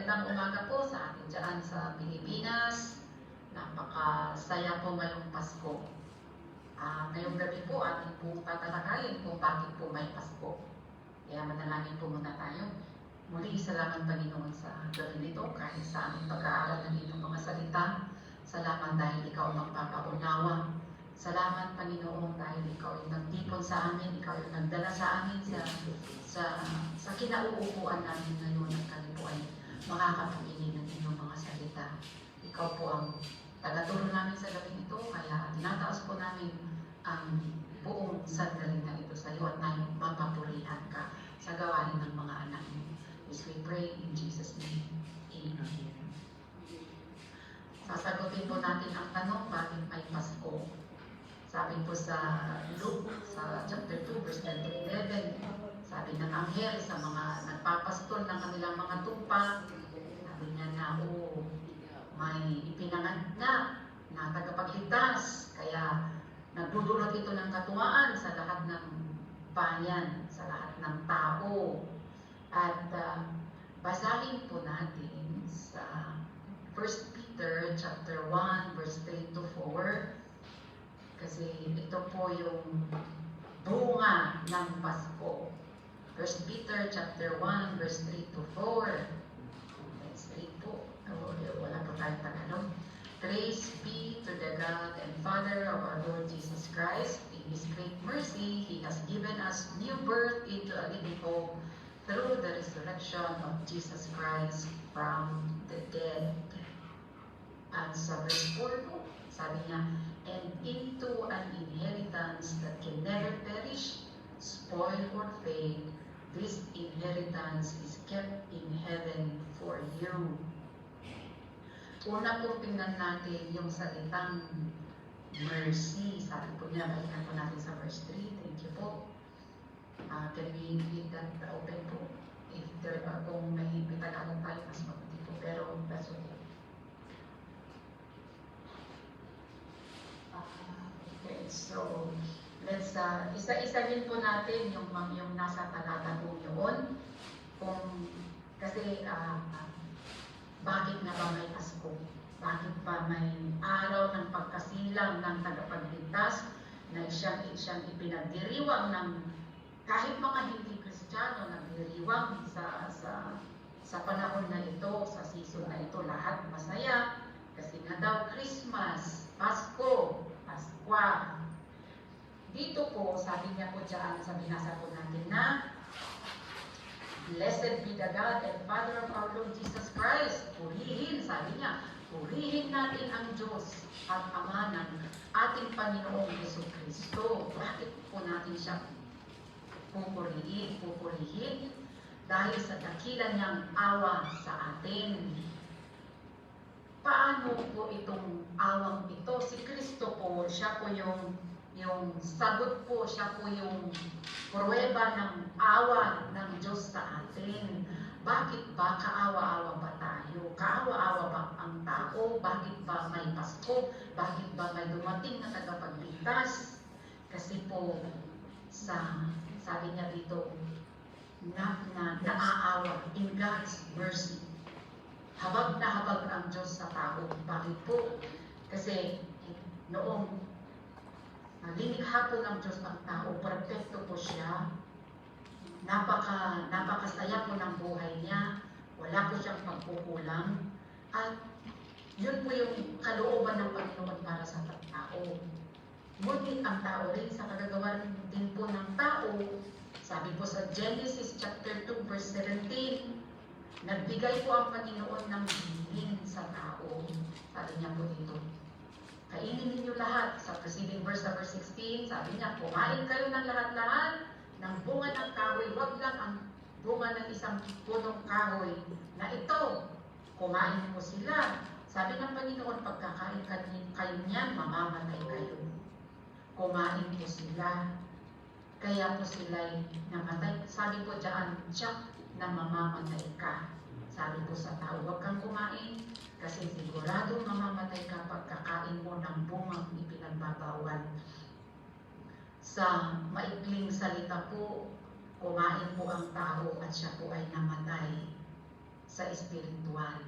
Magandang umaga po sa atin dyan sa Pilipinas. Napakasaya po ngayong Pasko. Ngayong gabi po ating po tatalakayin kung bakit po may Pasko. Kaya manalangin po muna tayo. Muli, salamat Panginoon sa gabi nito kahit sa aming pag-aaral ng inyong mga salita. Salamat dahil ikaw ang magpapaunawa. Salamat Panginoon dahil ikaw ay nagtipon sa amin, ikaw ay nagdala sa amin sa kinauupuan namin ngayon at kami po ay makakapakinig ng inyong mga salita. Ikaw po ang tagaturo namin sa gabi ito, kaya tinataas po namin ang buong sandali na ito sa iyo at namin mapapurihan ka sa gawain ng mga anak mo. Which we pray in Jesus' name. Amen. Sasagutin po natin ang tanong, bakit may Pasko? Sabi po sa Luke, sa chapter 2, verse 10 to 11, sabi ng anghel sa mga nagpapastol ng kanilang mga tupa, sabi niya na, may ipinanganak na tagapagligtas, kaya nagdudulot ito ng katuwaan sa lahat ng bayan, sa lahat ng tao. At basahin po natin sa 1 Peter chapter 1, verse 3 to 4, kasi ito po yung bunga ng Pasko. 1 Peter chapter 1, verse 3 to 4. Let's read po. Wala po tayong Tagalog. Praise be to the God and Father of our Lord Jesus Christ. In His great mercy, He has given us new birth into a living hope through the resurrection of Jesus Christ from the dead. At sa verse 4 po, sabi niya, and into an inheritance that can never perish, spoil or fade, this inheritance is kept in heaven for you. Una po tingnan natin yung salitang mercy. Sabi po niya, balikan po natin sa verse 3. Thank you po. Can we read that open po? If there are, kung may Tagalog tayo, mas mabuti po. Pero that's okay. Okay, so let's isa-isahin po natin yung nasa talata po yun. Kasi bakit nga ba may Pasko? Bakit ba may araw ng pagkasilang ng tagapagligtas na siyang ipinagdiriwang ng kahit mga hindi Kristiyano, nagdiriwang sa panahon na ito, sa season na ito, lahat masaya. Kasi nga daw Christmas, Pasko, Paskwa. Dito po, sabi niya po dyan, sa binasa po natin na, Blessed be the God and Father of our Lord Jesus Christ. Purihin, sabi niya, purihin natin ang Diyos at Ama ng ating Panginoong Jesucristo. Bakit po natin siya pupurihin? Dahil sa dakila niyang awa sa atin. Paano po itong awang ito? Si Kristo po, siya po yung sagot po, siya po yung pruweba ng awa ng Diyos sa atin. Bakit ba kaawa-awa ba tayo? Kaawa-awa ba ang tao? Bakit ba may Pasko? Bakit ba may dumating na tagapagligtas? Kasi po, sabi niya dito, naaawa in God's mercy. Habag na habag ang Diyos sa tao. Bakit po? Kasi noong linikha po ng Diyos ang tao, perfecto po siya. Napakasaya po ng buhay niya. Wala po siyang pagkukulang. At yun po yung kalooban ng Panginoon para sa tao. Ngunit ang tao rin sa kagagawa din po ng tao, sabi po sa Genesis chapter 2 verse 17, nagbigay po ang Panginoon ng hiling sa tao. Sabi niya po dito, kainin ninyo lahat. Sa preceding verse, sa verse 16, sabi niya, kumain kayo ng lahat-lahat ng bunga ng kahoy. Huwag lang ang bunga ng isang punong kahoy na ito. Kumain mo sila. Sabi ng Panginoon, pagkakain kayo niyan, mamamatay kayo. Kumain po sila. Kaya po sila'y namatay. Sabi po dyan, tiyak na mamamatay ka. Sabi po sa tao, huwag kang kumain kasi sigurado mamamatay ka pagkakain mo ng bungang ipinagbabawal. Sa maikling salita po, kumain po ang tao at siya po ay namatay. sa espiritual.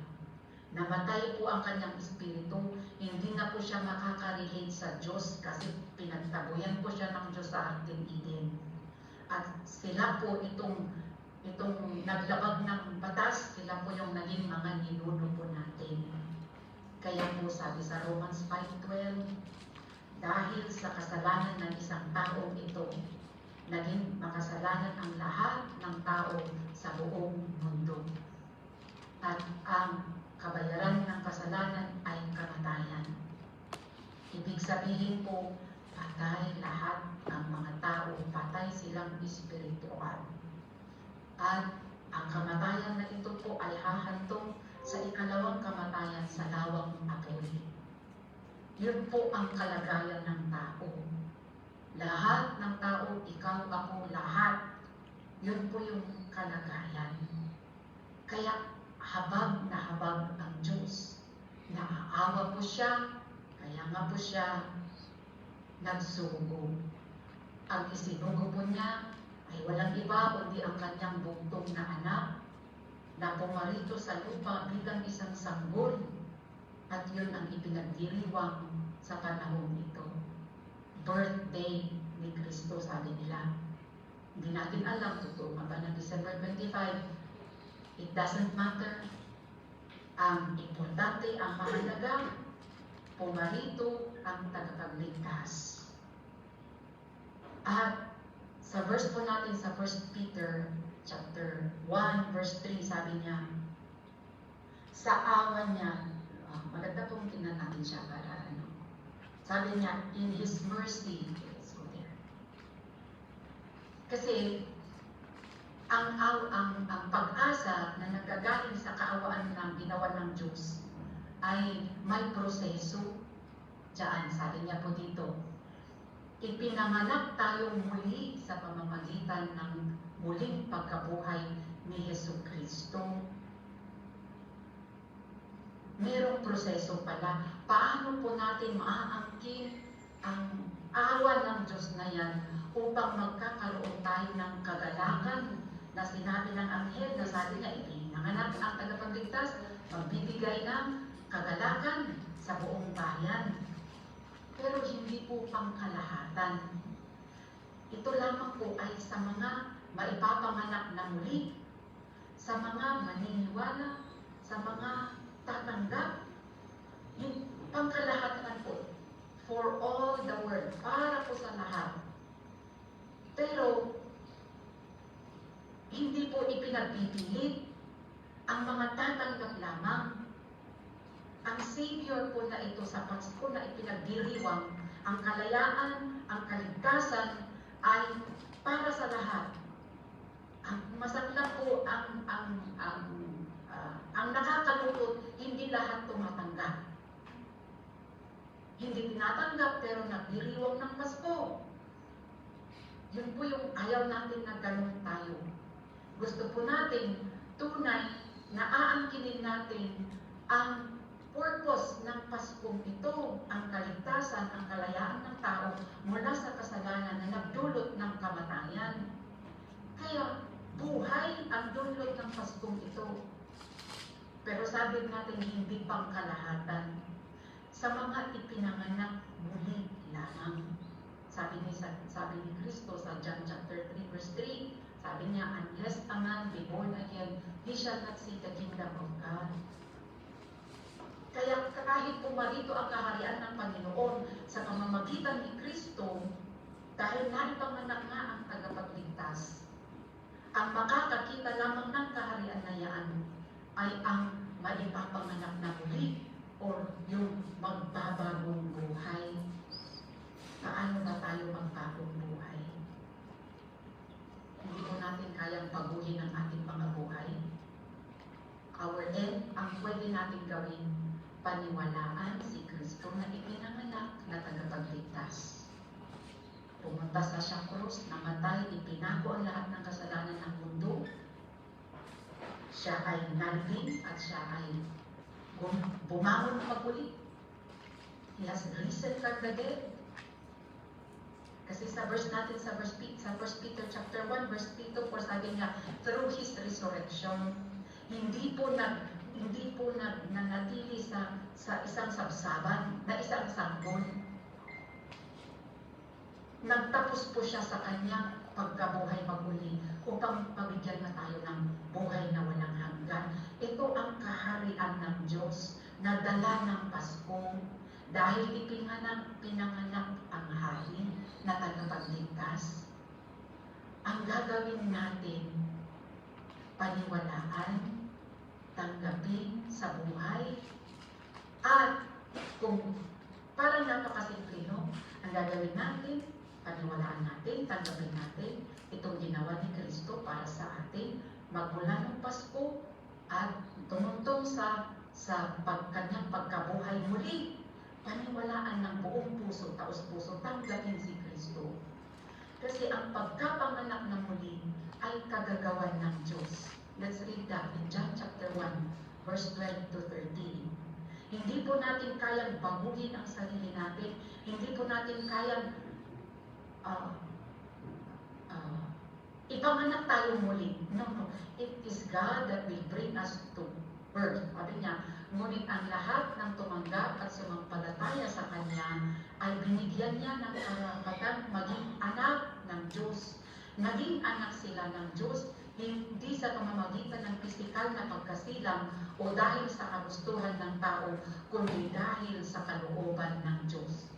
Namatay po ang kanyang espiritu, hindi na po siya makaka-relate sa Diyos kasi pinagtabuyan po siya ng Diyos sa Garden Eden. At sila po itong naglabag ng batas, sila po yung naging mga ninuno po natin. Kaya po sabi sa Romans 5:12, dahil sa kasalanan ng isang taong ito, naging makasalanan ang lahat ng tao sa buong mundo. At ang kabayaran ng kasalanan ay kamatayan. Ibig sabihin po, patay lahat ng mga tao, patay silang espiritual. At ang kamatayan na ito po ay hahantong sa ikalawang kamatayan sa lawang apoy. Yun po ang kalagayan ng tao. Lahat ng tao, ikaw, ako, lahat. Yun po yung kalagayan. Kaya habag na habag ang Diyos. Naaawa po siya, kaya nga po siya nagsugo. Ang isinugo po niya ay walang iba kundi ang kanyang bugtong na anak na pumarito sa lupa bilang isang sanggol. At yun ang ipinagdiriwang sa panahon ito. Birthday ni Kristo, sabi nila. Hindi natin alam, totoo nga ba na December 25? It doesn't matter. Ang importante, ang mahalaga, pumarito ang tagapagligtas. At sa verse po natin sa 1 Peter chapter 1 verse 3, sabi niya, sa awa niya, maganda pong tingnan natin siya para sabi niya, in His mercy, let's go there. Kasi ang pag-asa na nagagaling sa kaawaan ng ginawa ng Diyos ay may proseso. Diyan, sabi niya po dito, ipinanganak tayong muli sa pamamagitan ng muling pagkabuhay ni Jesucristo. Merong proseso pala. Paano po natin maaangkin ang awa ng Diyos na yan upang magkakaroon tayo ng kagalakan na sinabi ng anghel na sabi niya, ipinanganak ang tagapagligtas, magbibigay ng kagalakan sa buong bayan. Pero hindi po pangkalahatan. Ito lamang po ay sa mga maipapanganak na muli, sa mga maniniwala, sa mga tatanggap. Yung pangkalahatan po, for all the world, para po sa lahat. Pero, hindi po ipinagpipilit ang mga tatanggap lamang. Ang Savior po na ito sa Pasko na ipinagdiriwang, ang kalayaan, ang kaligtasan ay para sa lahat. Ang masakla po ang nakakalungkot, hindi lahat tumatanggap. Hindi tinatanggap pero nagdiriwang ng Pasko. Yun po yung ayaw natin na ganun tayo. Gusto po natin tunay na aangkinin natin ang purpose ng Paskong ito, ang kaligtasan, ang kalayaan ng tao mula sa kasalanan na nagdulot ng kamatayan. Kaya buhay ang dulot ng Paskong ito. Pero sabi natin hindi pangkalahatan. Sa mga ipinanganak muli lamang. Sabi ni Kristo sa John chapter 3 verse 3, sabi niya, unless a man be born again, he shall not see the kingdom of God. Kaya kahit pumarito ang kaharian ng Panginoon sa pamamagitan ni Kristo, dahil naipanganak nga ang tagapagligtas, ang makakakita lamang ng kaharian na yan ay ang maipapanganak na muli or yung magbabagong buhay. Paano ba tayo magbagong buhay? Hindi po natin kayang paguhin ang ating mga buhay. Our end, ang pwede natin gawin, paniwalaan si Kristo na ipinanganak na tagapagligtas. Pumunta sa siyang krus, namatay, ipinago ang lahat ng kasalanan ng mundo. Siya ay nalibing at siya ay bumangon pag-uli. He has risen from the dead. Kasi sa verse natin, sa 1 Peter chapter 1, verse 3 to 4, sabi niya, through His resurrection, hindi po hindi po nanatili sa isang sabsaban, na isang sanggol. Nagtapos po siya sa kanyang pagkabuhay maguli upang pabigyan na tayo ng buhay na walang hanggan. Ito ang kaharian ng Diyos na dala ng Pasko dahil pinanganak ang hari na tagapagligtas. Ang gagawin natin, paniwalaan, tanggapin sa buhay, at kung parang napakasimple, no? Ang gagawin natin, paniwalaan natin, tanggapin natin itong ginawa ni Kristo para sa atin, magmula ng Pasko at tumuntong sa kanyang pagkabuhay muli. Paniwalaan ng buong puso, taos-puso, tanggapin si Kristo. Kasi ang pagkapanganak ng muli ay kagagawan ng Diyos. Let's read that in John chapter 1, verse 12 to 13. Hindi po natin kayang baguhin ang sarili natin. Hindi po natin kayang ipanganak tayo muli. No. It is God that will bring us to birth. Sabi niya, ngunit ang lahat ng tumanggap at sumampalataya sa Kanya ay binigyan niya ng karapatan maging anak ng Diyos. Naging anak sila ng Diyos, hindi sa pamamagitan ng pisikal na pagkasilang o dahil sa kagustuhan ng tao, kundi dahil sa kalooban ng Diyos.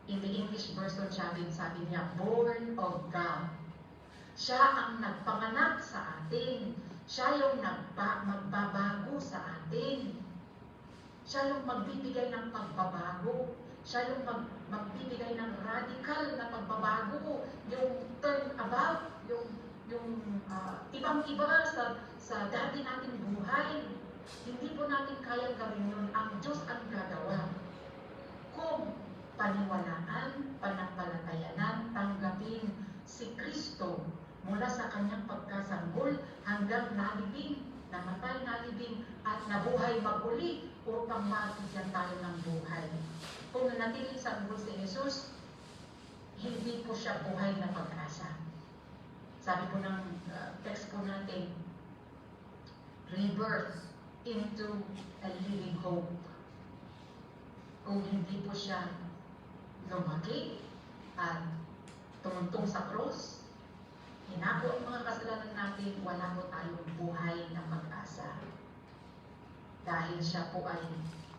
In the English version, sabi niya, born of God. Siya ang nagpanganak sa atin. Siya yung magbabago sa atin. Siya yung magbibigay ng pagbabago. Siya yung magbibigay ng radical na pagbabago. Yung turn about, yung ibang-iba sa dati nating buhay. Hindi po natin kayang gawin yun. Ang Diyos ang gagawa. Kung paniwalaan, panampalatayanan, tanggapin si Kristo mula sa kanyang pagkasanggol hanggang nalibing, namatay, nalibing, at nabuhay maguli upang mabigyan tayo ng buhay. Kung nanatiling sanggol si Jesus, hindi po siya buhay na pag-asa. Sabi po ng text po natin, rebirth into a living hope. Kung hindi po siya lumaki at tumuntong sa cross, hinako ang mga kasalanan natin, wala po tayong buhay na pag-asa. Dahil siya po ay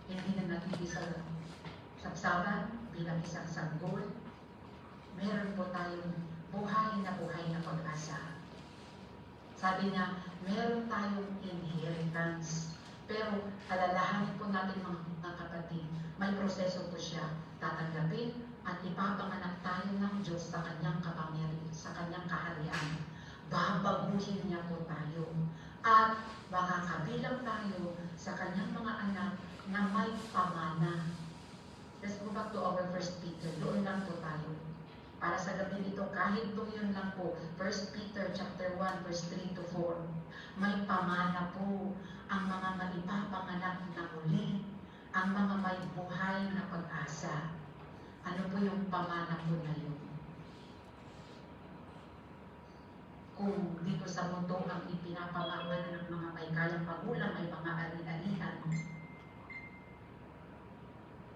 hindi na natili sa sabsaban bilang isang sanggol, meron po tayong buhay na pag-asa. Sabi niya, meron tayong inheritance. Pero alalahanin po natin mga kapatid, may proseso po siya. Tatanggapin at ipapanganak tayo ng Diyos sa kanyang kapangyarihan, sa kanyang kaharian. Babaguhin niya po tayo. At makakabilang tayo sa kanyang mga anak na may pamana. Let's go back to our 1 Peter. Doon lang po tayo. Para sa gabi nito, kahit doon yun lang po, 1 Peter chapter 1, verse 3 to 4. May pamana po ang mga maipapanganak na muli, ang mga may buhay na pag-asa. Ano po yung pamana po na yun? Kung dito sa mundo ang ipinapamana ng mga may kayang magulang ay mga ari-arihan,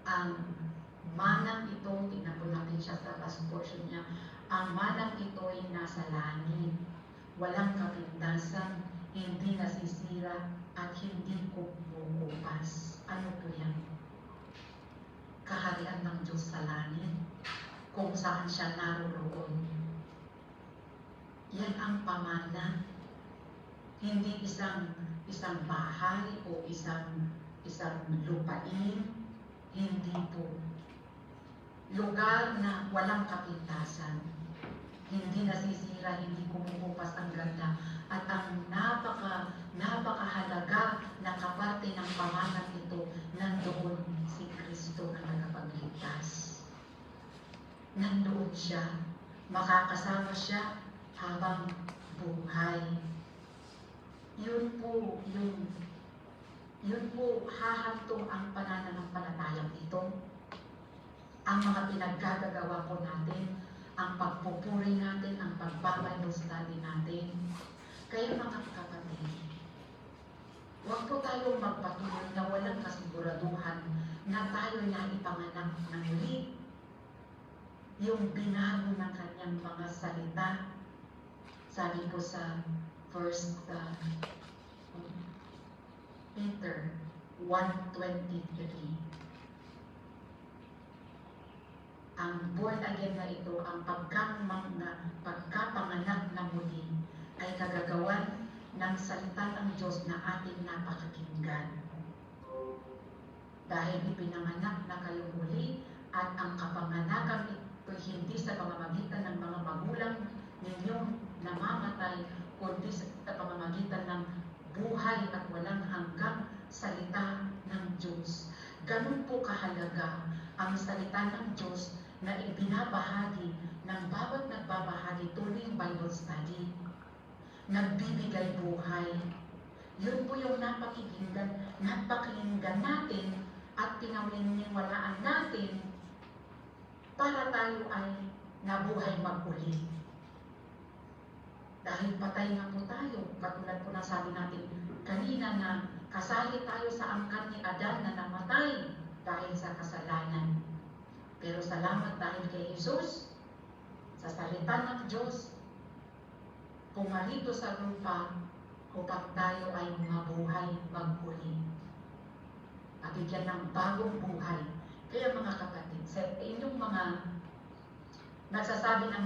ang manang ito, tingnan po natin siya sa last portion niya, ang manang ito ay nasa langit, walang kapintasan, hindi nasisira, at hindi kumukupas. Ano po yan? Kaharian ng Diyos sa langit, kung saan siya naroon. Yan ang pamana. Hindi isang bahay o isang lupain. Hindi po. Lugar na walang kapintasan. Hindi nasisira, hindi kumukupas, ang ganda. At ang napakahalaga na kaparte ng pamanan ito, nandoon si Kristo na tagapagligtas. Nandoon siya. Makakasama siya habang buhay. Yun po hahantong ang pananampalatayang ito. Ang mga pinaggagawa po natin, ang pagpupuri natin, ang pag-Bible study natin. Kaya mga kapatid, Huwag po tayong magpatuloy na walang kasiguraduhan na tayo na ipanganak ng muli. Yung binago ng kanyang mga salita. Sabi po sa 1 Peter 1:23. Ang born again na ito, ang pagkapanganak na muli, ay kagagawan ng salita ng Diyos na ating napakinggan. Dahil ipinanganak na kayo muli, at ang kapanganakan ito hindi sa pamamagitan ng mga magulang ninyong namamatay, kundi sa pamamagitan ng buhay at walang hanggang salita ng Diyos. Ganun po kahalaga ang salita ng Diyos na ibinabahagi ng bawat nagbabahagi tuwing Bible study. Nagbibigay buhay. Yun po yung napakinggan natin at pinaniniwalaan natin para tayo ay nabuhay mag-uli. Dahil patay nga po tayo, katulad po na sabi natin kanina na kasali tayo sa angkan ni Adan na namatay dahil sa kasalanan. Pero salamat dahil kay Jesus, sa salita ng Diyos, pumarito sa lupa upang tayo ay mabuhay mag-uli. Mabigyan ng bagong buhay. Kaya mga kapatid, sa inyong mga nagsasabi na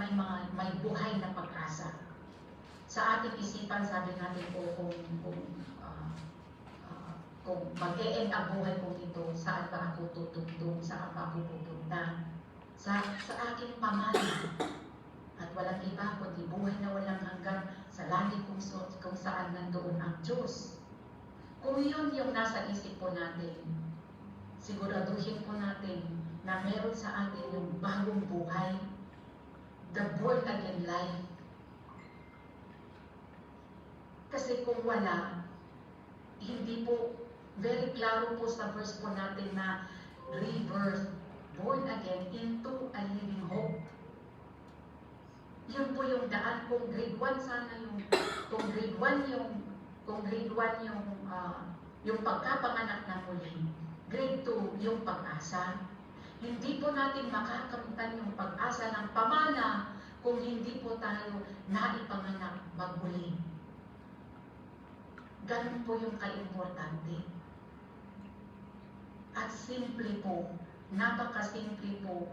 may buhay na pag-asa, sa ating isipan, sabi natin po kung mag-e-end ang buhay ko ito, saan ba ako tutugtog, saan ba ako pupunta? Sa aking pamana. At walang iba kundi buhay na walang hanggan sa langit kung saan nandoon ang Diyos. Kung yun yung nasa isip po natin, siguraduhin po natin na meron sa atin yung bagong buhay, the born again life. Kasi kung wala, hindi po, very klaro po sa verse po natin na rebirth, born again into a living hope. Yun po yung daan, kung grade 1 sana kung grade 1 yung pagkapanganak na muli, grade 2 yung pag-asa. Hindi po natin makakamtan yung pag-asa ng pamana kung hindi po tayo naipanganak mag-muli. Ganun po yung kaimportante. At simple po, napakasimple po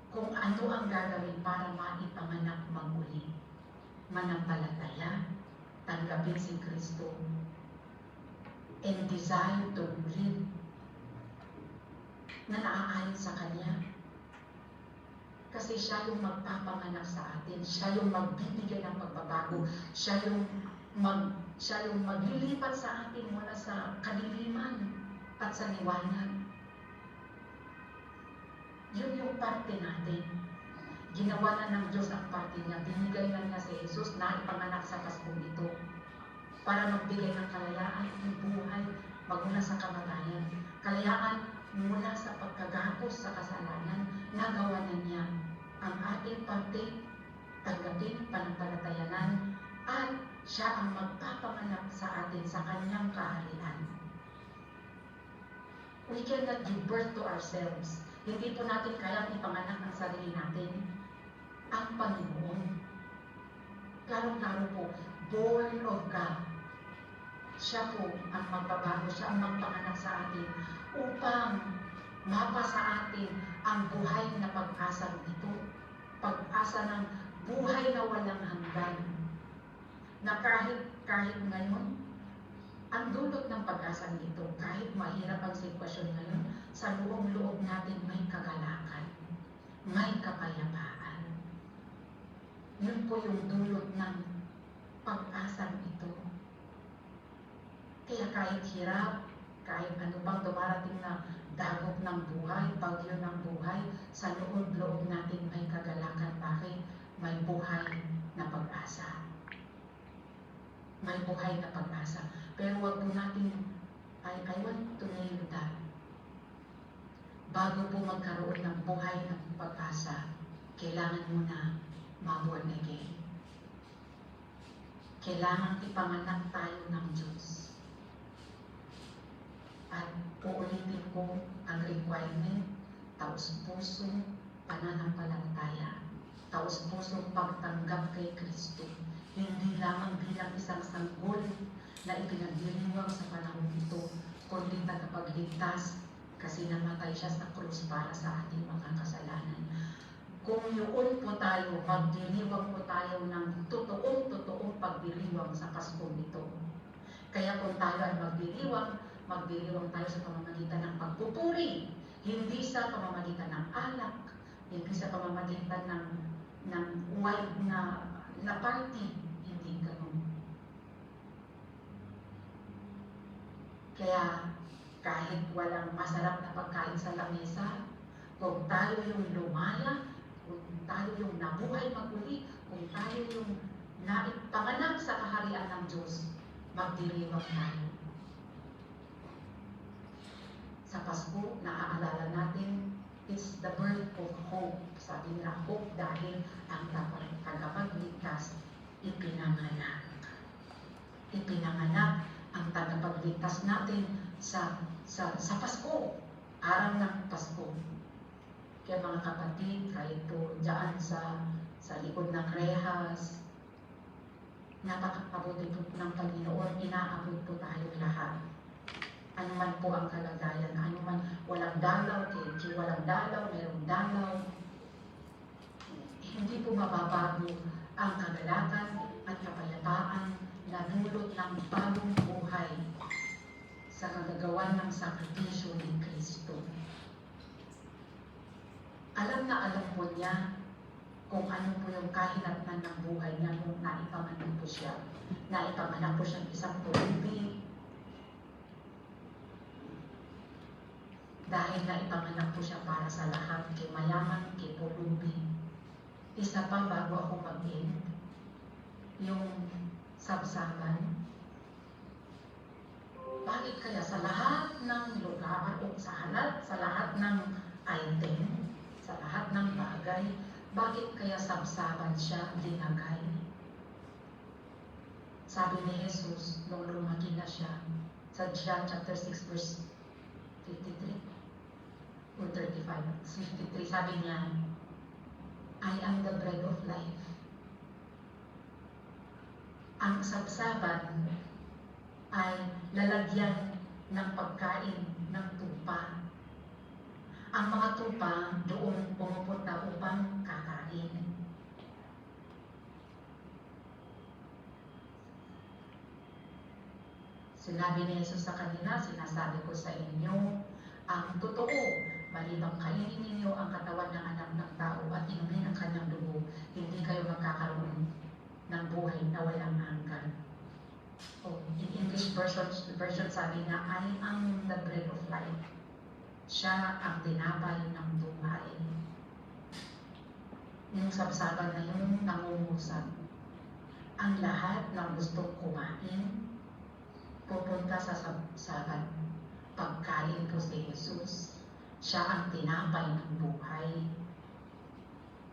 kung ano ang gagawin para maipanganak mag-uli. Manampalataya, tanggapin si Kristo, and desire to live na naaayon sa Kanya. Kasi siya yung magpapanganak sa atin, siya yung magbibigay ng pagbabago, siya yung maglilipat sa atin mula sa kadiliman at sa liwanag. Yun yung parte natin. Ginawa na ng Diyos ang parte niya. Binigay na niya si Jesus na ipanganak sa Paskong ito para magbigay ng kalayaan, ng buhay, magmula sa kamatayan. Kalayaan mula sa pagkagapos sa kasalanan, nagawa na niya. Ang ating parte, tanggapin, panampalatayanan, at siya ang magpapanganak sa atin sa kanyang kaharian. We cannot give birth to ourselves. Hindi po natin kayang ipanganak ng sarili natin. Ang Panginoon. Klaro-klaro po, born of God. Siya po ang magbabago, siya ang magpanganak sa atin upang mapa sa atin ang buhay na pag-asa ito. Pag-asa ng buhay na walang hanggan. Na kahit ngayon, ang dulot ng pag-asa nito, kahit mahirap ang sitwasyon ngayon, sa loob-loob natin may kagalakan, may kapayapaan. Yun po yung dulot ng pag-asa ito. Kaya kahit hirap, kahit ano bang dumarating na dagok ng buhay, bagyo ng buhay, sa loob-loob natin may kagalakan. Bakit? May buhay na pag-asa. May buhay na pag-asa. Pero wag po natin, I want to nail that. Bago po magkaroon ng buhay ng pag-asa, kailangan muna ma-born again. Kailangan ipanganak tayo ng Diyos. requirement, taos-puso, pananampalataya, taos-pusong pagtanggap kay Kristo, hindi lamang bilang isang sanggol na ipinagdiriwang sa panahon ito, kundi tagapagligtas kasi namatay siya sa krus para sa ating mga kasalanan. Kung yun po tayo, magdiriwang po tayo ng totoong pagdiriwang sa Paskong ito. Kaya kung tayo ay magdiriwang tayo sa pamamagitan ng pagpupuri, hindi sa pamamagitan ng alak, hindi sa pamamagitan ng wine na party, hindi ganun. Kaya kahit walang masarap na pagkain sa lamesa, kung tayo yung lumaya, kung tayo yung nabuhay maguli, kung tayo yung naipanganak sa kaharian ng Diyos, magdiriwang tayo. Sa Pasko, naaalala natin, it's the birth of hope. Sabi nila, hope dahil ang tagapagligtas ipinanganak. Ipinanganak ang tagapagligtas natin sa Pasko, araw ng Pasko. Kaya mga kapatid, kahit po dyan sa likod ng rehas, napakabuti po ng Panginoon, inaabot po tayo lahat. Ano man po ang kalagayan, ano man, walang dalaw, kaya walang dalaw, mayroong dalaw. Hindi po mababago ang kagalakan at kapayapaan na dulot ng bagong buhay sa kagagawan ng sakripisyo ni Kristo. Alam po niya kung ano po yung kahinatnan ng buhay niya nung naipanganak po siya. Naipanganak po siyang isang pulubi. Dahil naipanganak po siya para sa lahat, kay mayaman, kay pulubi. Isa pa bago ako mag-end, yung sabsaban. Bakit kaya sa lahat ng lugar o sa lahat ng item, sa lahat ng bagay, bakit kaya sabsaban siya linagay? Sabi ni Jesus, nung lumaki na siya, sa John chapter 6 verse 53 or 35, 53, sabi niya, I am the bread of life. Ang sabsaban ay lalagyan ng pagkain ng tupa. Ang mga tupa doon pumupunta upang kakain. Sinabi ni Jesus sa kanila, sinasabi ko sa inyo, ang totoo, malibang kainin ninyo ang katawan ng anak ng tao at inumin ang kanyang dugo, hindi kayo magkakaroon ng buhay na walang hanggan. In English version sabi niya, I am the bread of life. Siya ang tinapay ng buhay. Yung sabsaban na yun, nangungusap. Ang lahat ng gustong kumain, pupunta sa sabsaban. Pagkain po si Jesus. Siya ang tinapay ng buhay.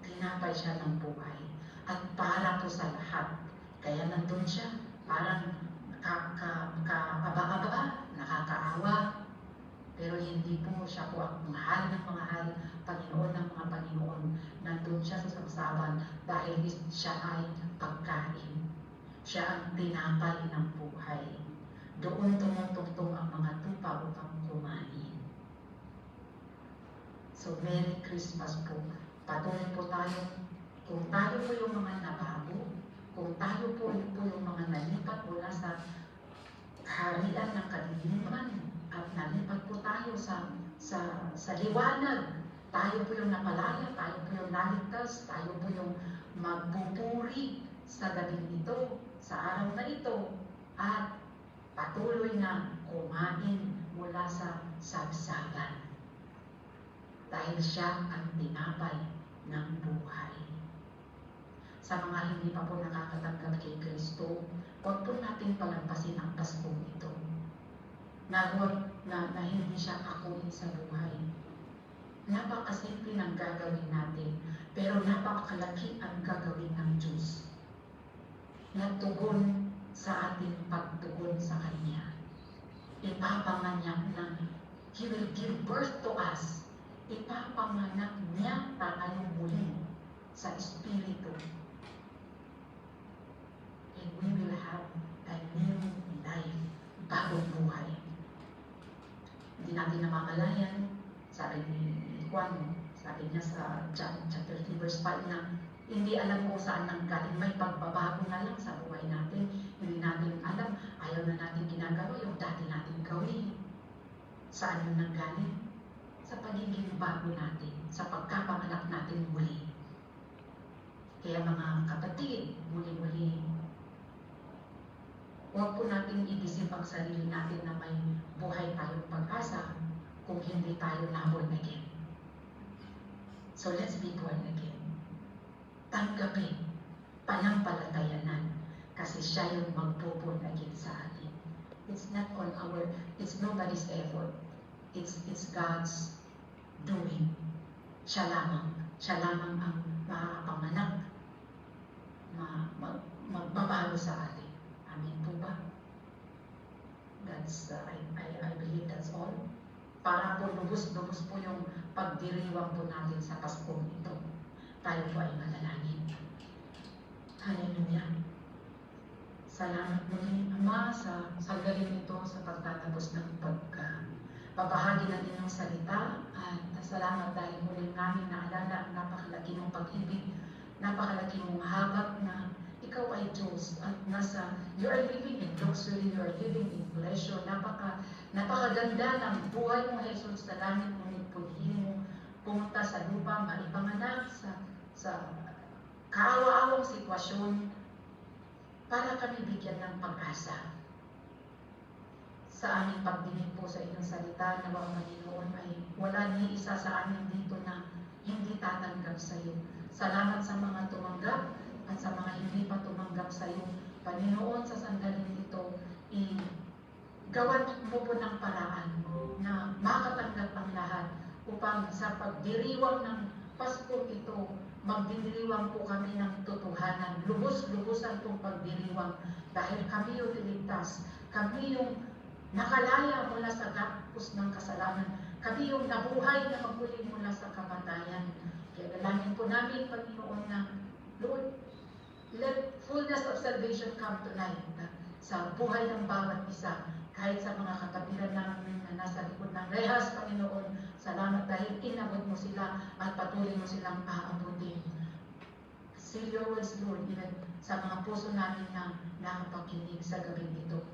Tinapay siya ng buhay. At para po sa lahat. Kaya nandun siya, parang nakakaba-aba, nakakaawa. Pero hindi po siya po ang mahal ng mahal, Panginoon ng mga Panginoon. Nandun siya sa sabsaban dahil siya ay pagkain. Siya ang tinapay ng buhay. Doon tumutugtog ang mga tupa upang kumain. So, Merry Christmas po. Patuloy po tayo. Kung tayo po yung mga nabago, kung tayo po yung mga nalipat mula sa kaharian ng kadiliman, at nalipat po tayo sa liwanag, tayo po yung napalaya, tayo po yung naligtas, tayo po yung magpupuri sa gabing ito, sa araw na ito, at patuloy na kumain mula sa sabsaban. Dahil siya ang tinapay ng buhay. Sa mga hindi pa po nakakatanggap kay Kristo, huwag po natin palampasin ang Paskong ito. Na hindi siya akuin sa buhay. Napakasimple ng gagawin natin, pero napakalaki ang gagawin ng Diyos. Natugon sa ating pagtugon sa Kanya. Ipapanganyak ng He will give birth to us. Ipapanganak niya tayo muli sa Espiritu. And we will have a new life, bagong buhay. Hindi natin namamalayan, sabi ni Juan, sabi niya sa John chapter 3 verse 5 na hindi alam kung saan nanggaling, may pagbabago na lang sa buhay natin. Hindi natin alam, ayaw na natin ginagawa yung dati natin gawin. Saan yung nanggaling? Sa pagiging bago natin, sa pagkapanganak natin muli. Kaya mga kapatid, muli-muli, huwag po natin i-deceive ang sarili natin na may buhay tayong pag-asa kung hindi tayo na-born again. So let's be born again. Tanggapin, panampalatayanan, kasi siya yung magpo-born again sa atin. It's not on it's nobody's effort. It's God's doing. Siya lamang ang makakapanganak, magbabago sa atin. Amen po ba? That's, I believe that's all. Para po lubos-lubos po yung pagdiriwang po natin sa Paskong ito. Tayo po ay manalangin. Hallelujah. Salamat muli, Ama, sa galing nito sa pagtatapos ng pagbabahagi ng inyong salita. At salamat dahil muli namin naalala ang napakalaki mong pag-ibig, napakalaki mong habag na ikaw ay Diyos at you are living in luxury, you are living in pleasure. Napakaganda ng buhay mo, Jesus, sa langit mo, paghihin mo, pumunta sa lupa, maipanganak sa kaawa-awang sitwasyon para kami bigyan ng pag-asa. Sa aming pagdinig po sa inyong salita, nawa ang Panginoon ay wala ni isa sa amin dito na hindi tatanggap sa iyo. Salamat sa mga tumanggap at sa mga hindi pa tumanggap sa iyo. Panginoon, sa sandaling ito, gawan mo po ng paraan na makatanggap ang lahat upang sa pagdiriwang ng Pasko ito, magdiriwang po kami ng totohanan. Lubos-lubusan itong pagdiriwang dahil kami yung niligtas. Kami yung nakalaya mula sa gapos ng kasalanan. Kami yung nabuhay na magmuli mula sa kamatayan. Kaya dalangin po namin, Panginoon, na Lord, let fullness of salvation come tonight sa buhay ng bawat isa. Kahit sa mga katabiran namin na nasa likod ng rehas, Panginoon, salamat dahil inabot mo sila at patuloy mo silang aabutin. Seal your words, Lord, even sa mga puso namin na nakapakinig sa gabing ito.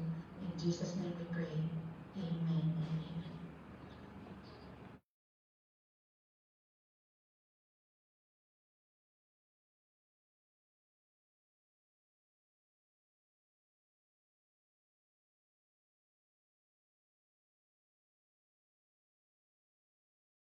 In Jesus' name we pray.